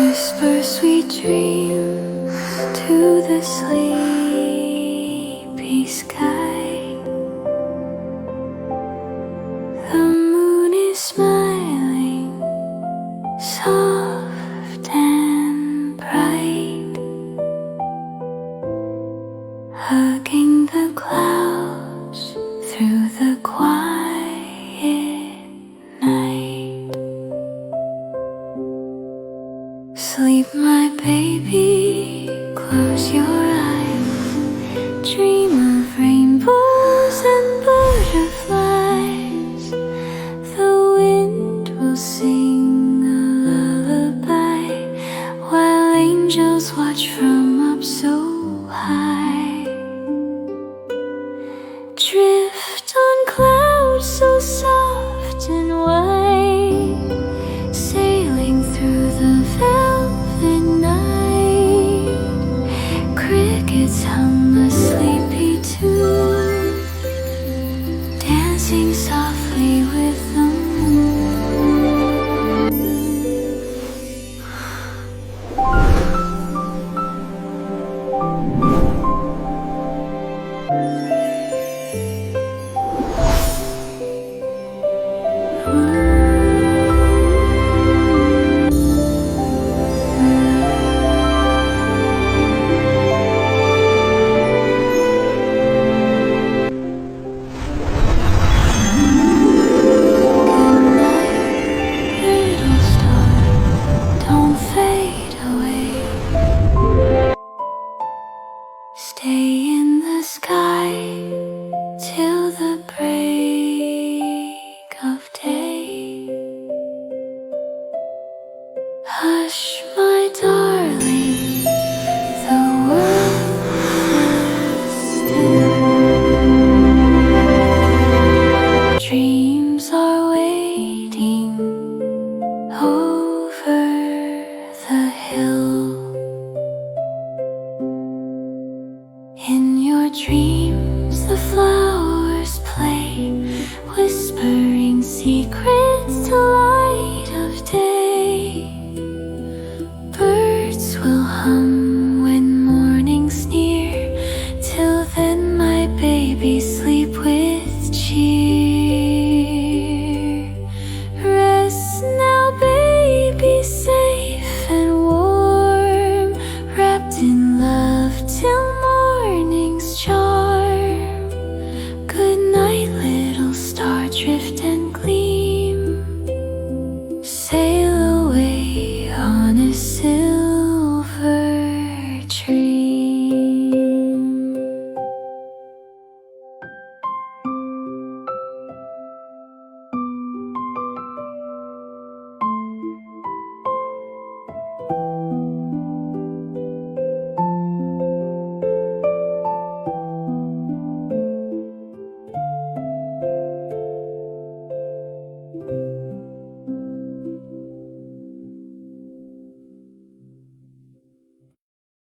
Whisper sweet dreams to the sleepy sky. The moon is smiling, soft and bright, hugging the clouds through the quiet night. Sleep, my baby, close your eyes. Dream of rainbows and butterflies. The wind will sing a lullaby while angels watch from up so high. Drift on clouds so soft and white, sailing through the velvet night. Crickets hum a sleepy tune, dancing softly with the moon. Little star, don't fade away. Stay in the sky till the break of day. Hush, my